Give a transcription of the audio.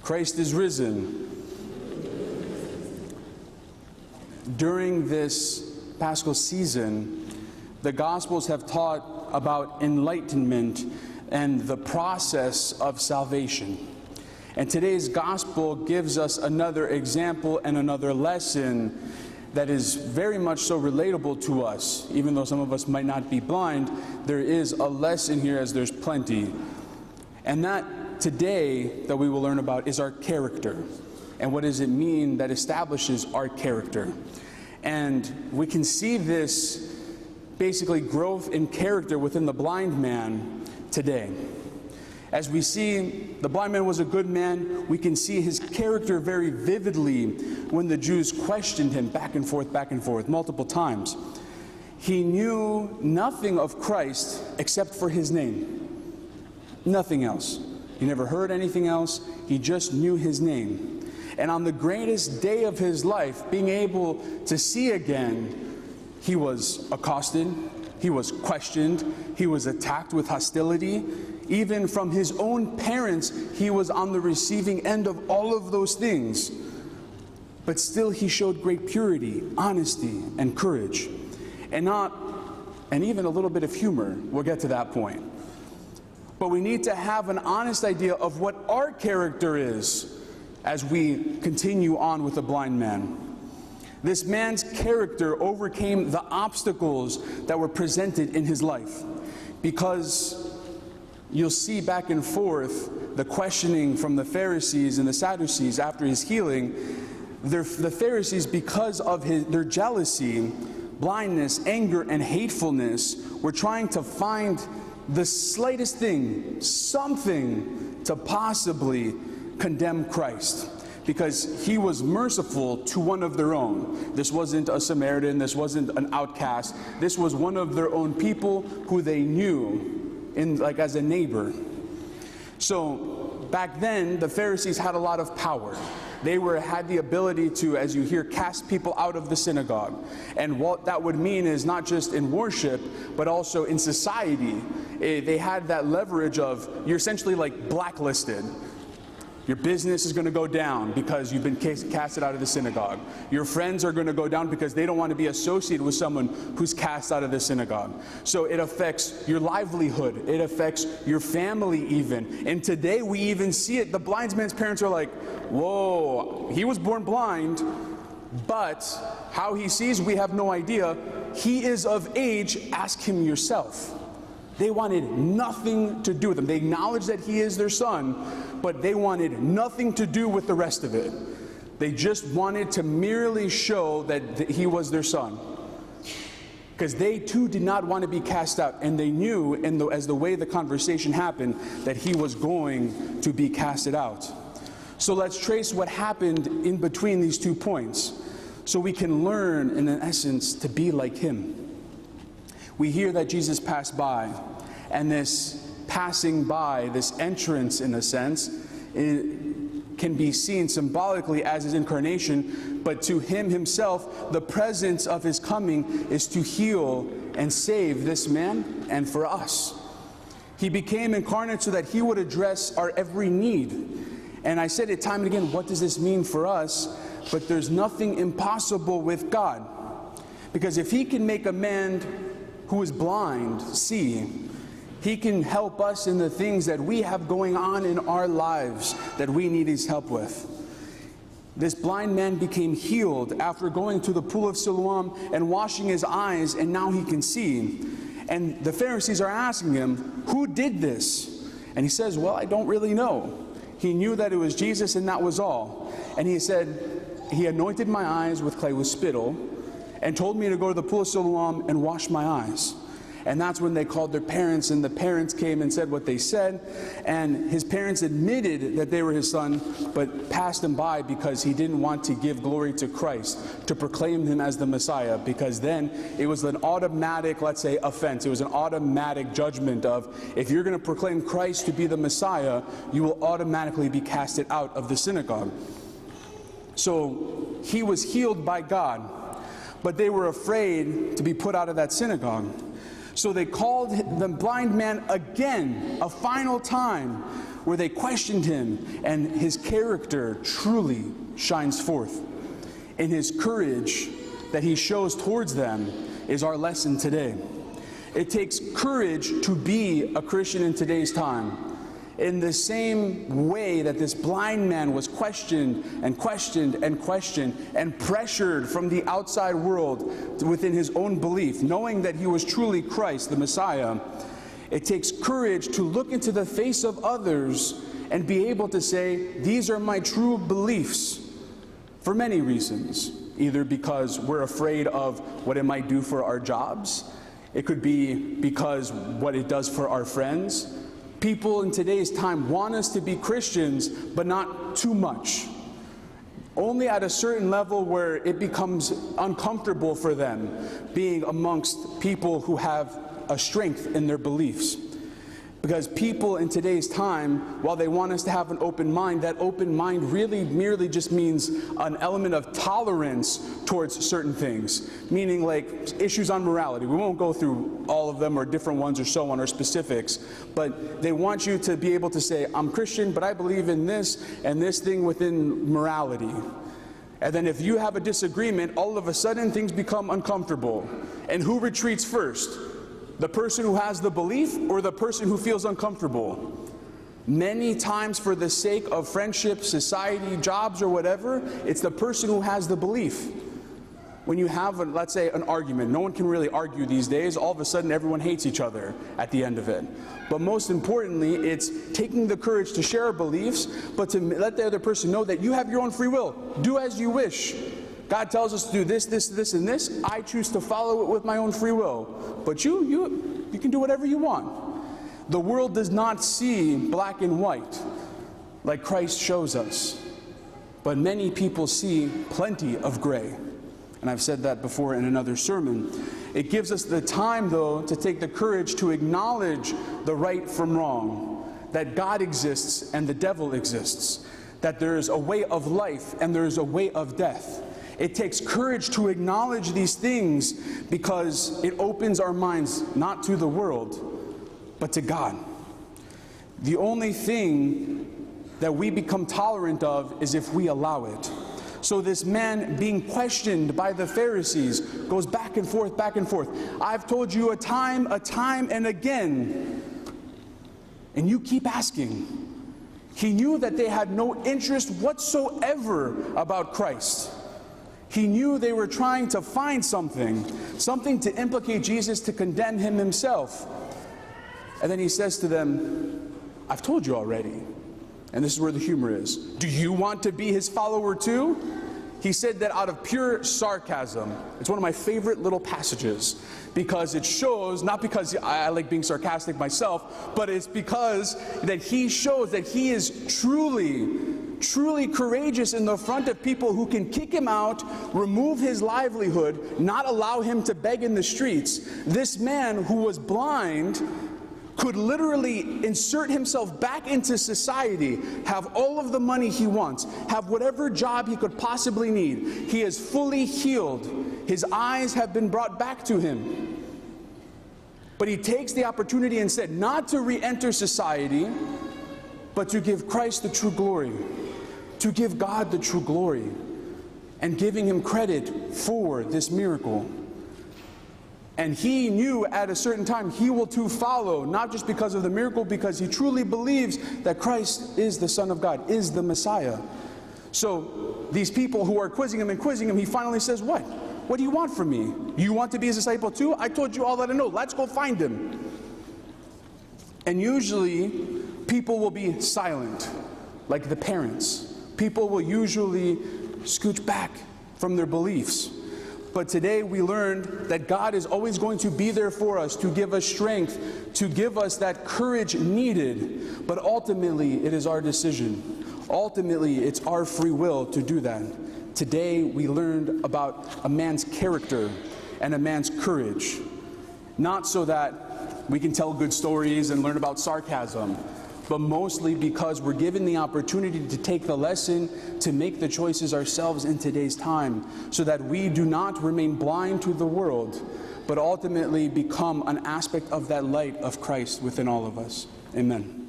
Christ is risen. During this Paschal season, the Gospels have taught about enlightenment and the process of salvation. And today's Gospel gives us another example and another lesson that is very much so relatable to us. Even though some of us might not be blind, there is a lesson here, as there's plenty. And that today that we will learn about is our character. And what does it mean that establishes our character? And we can see this basically growth in character within the blind man today. As we see, the blind man was a good man. We can see his character very vividly when the Jews questioned him back and forth, multiple times. He knew nothing of Christ except for his name. Nothing else. He never heard anything else. He just knew his name. And on the greatest day of his life, being able to see again, he was accosted, he was questioned, he was attacked with hostility. Even from his own parents, he was on the receiving end of all of those things. But still he showed great purity, honesty, and courage. And even a little bit of humor. We'll get to that point. But we need to have an honest idea of what our character is as we continue on with the blind man. This man's character overcame the obstacles that were presented in his life. Because you'll see back and forth the questioning from the Pharisees and the Sadducees after his healing. The Pharisees, because of their jealousy, blindness, anger, and hatefulness, were trying to find the slightest thing, something to possibly condemn Christ, because he was merciful to one of their own. This wasn't a Samaritan, this wasn't an outcast, this was one of their own people who they knew as a neighbor. So back then, the Pharisees had a lot of power. They had the ability to, as you hear, cast people out of the synagogue. And what that would mean is not just in worship, but also in society. They had that leverage of, you're essentially like blacklisted. Your business is going to go down because you've been casted out of the synagogue. Your friends are going to go down because they don't want to be associated with someone who's cast out of the synagogue. So it affects your livelihood. It affects your family even. And today we even see it. The blind man's parents are like, whoa, he was born blind, but how he sees, we have no idea. He is of age, ask him yourself. They wanted nothing to do with him. They acknowledged that he is their son, but they wanted nothing to do with the rest of it. They just wanted to merely show that he was their son. Because they too did not want to be cast out, and they knew, as the way the conversation happened, that he was going to be casted out. So let's trace what happened in between these 2 points, so we can learn, in essence, to be like him. We hear that Jesus passed by, and this passing by, this entrance in a sense, can be seen symbolically as his incarnation, but to him himself, the presence of his coming is to heal and save this man and for us. He became incarnate so that he would address our every need. And I said it time and again, what does this mean for us? But there's nothing impossible with God. Because if he can make a man who is blind see, he can help us in the things that we have going on in our lives that we need his help with. This blind man became healed after going to the pool of Siloam and washing his eyes, and now he can see. And the Pharisees are asking him, who did this? And he says, well, I don't really know. He knew that it was Jesus, and that was all. And he said, he anointed my eyes with clay with spittle, and told me to go to the pool of Siloam and wash my eyes. And that's when they called their parents, and the parents came and said what they said. And his parents admitted that they were his son, but passed him by because he didn't want to give glory to Christ, to proclaim him as the Messiah, because then it was an automatic, let's say, offense. It was an automatic judgment of, if you're going to proclaim Christ to be the Messiah, you will automatically be casted out of the synagogue. So he was healed by God, but they were afraid to be put out of that synagogue. So they called the blind man again, a final time, where they questioned him, and his character truly shines forth. And his courage that he shows towards them is our lesson today. It takes courage to be a Christian in today's time. In the same way that this blind man was questioned and questioned and questioned and pressured from the outside world within his own belief, knowing that he was truly Christ, the Messiah, it takes courage to look into the face of others and be able to say, these are my true beliefs, for many reasons. Either because we're afraid of what it might do for our jobs. It could be because what it does for our friends. People in today's time want us to be Christians, but not too much. Only at a certain level where it becomes uncomfortable for them being amongst people who have a strength in their beliefs. Because people in today's time, while they want us to have an open mind, that open mind really merely just means an element of tolerance towards certain things. Meaning like issues on morality. We won't go through all of them or different ones or so on or specifics. But they want you to be able to say, I'm Christian, but I believe in this and this thing within morality. And then if you have a disagreement, all of a sudden things become uncomfortable. And who retreats first? The person who has the belief or the person who feels uncomfortable? Many times, for the sake of friendship, society, jobs, or whatever, it's the person who has the belief. When you have, let's say, an argument, no one can really argue these days. All of a sudden, everyone hates each other at the end of it. But most importantly, it's taking the courage to share our beliefs, but to let the other person know that you have your own free will. Do as you wish. God tells us to do this, this, this, and this. I choose to follow it with my own free will. But you can do whatever you want. The world does not see black and white like Christ shows us. But many people see plenty of gray. And I've said that before in another sermon. It gives us the time, though, to take the courage to acknowledge the right from wrong. That God exists and the devil exists. That there is a way of life and there is a way of death. It takes courage to acknowledge these things because it opens our minds not to the world, but to God. The only thing that we become tolerant of is if we allow it. So this man being questioned by the Pharisees goes back and forth, back and forth. I've told you a time and again, and you keep asking. He knew that they had no interest whatsoever about Christ. He knew they were trying to find something to implicate Jesus, to condemn him himself. And then he says to them, I've told you already. And this is where the humor is. Do you want to be his follower too? He said that out of pure sarcasm. It's one of my favorite little passages because it shows, not because I like being sarcastic myself, but it's because that he shows that he is truly courageous in the front of people who can kick him out, remove his livelihood, not allow him to beg in the streets. This man who was blind could literally insert himself back into society, have all of the money he wants, have whatever job he could possibly need. He is fully healed. His eyes have been brought back to him. But he takes the opportunity and said not to re-enter society, but to give Christ the true glory, to give God the true glory, and giving him credit for this miracle. And he knew at a certain time he will too follow, not just because of the miracle, because he truly believes that Christ is the Son of God, is the Messiah. So these people who are quizzing him, he finally says, what? What do you want from me? You want to be his disciple too? I told you all that I know. Let's go find him. And usually people will be silent, like the parents. People will usually scooch back from their beliefs. But today we learned that God is always going to be there for us, to give us strength, to give us that courage needed. But ultimately, it is our decision. Ultimately, it's our free will to do that. Today we learned about a man's character and a man's courage. Not so that we can tell good stories and learn about sarcasm, but mostly because we're given the opportunity to take the lesson, to make the choices ourselves in today's time, so that we do not remain blind to the world, but ultimately become an aspect of that light of Christ within all of us. Amen.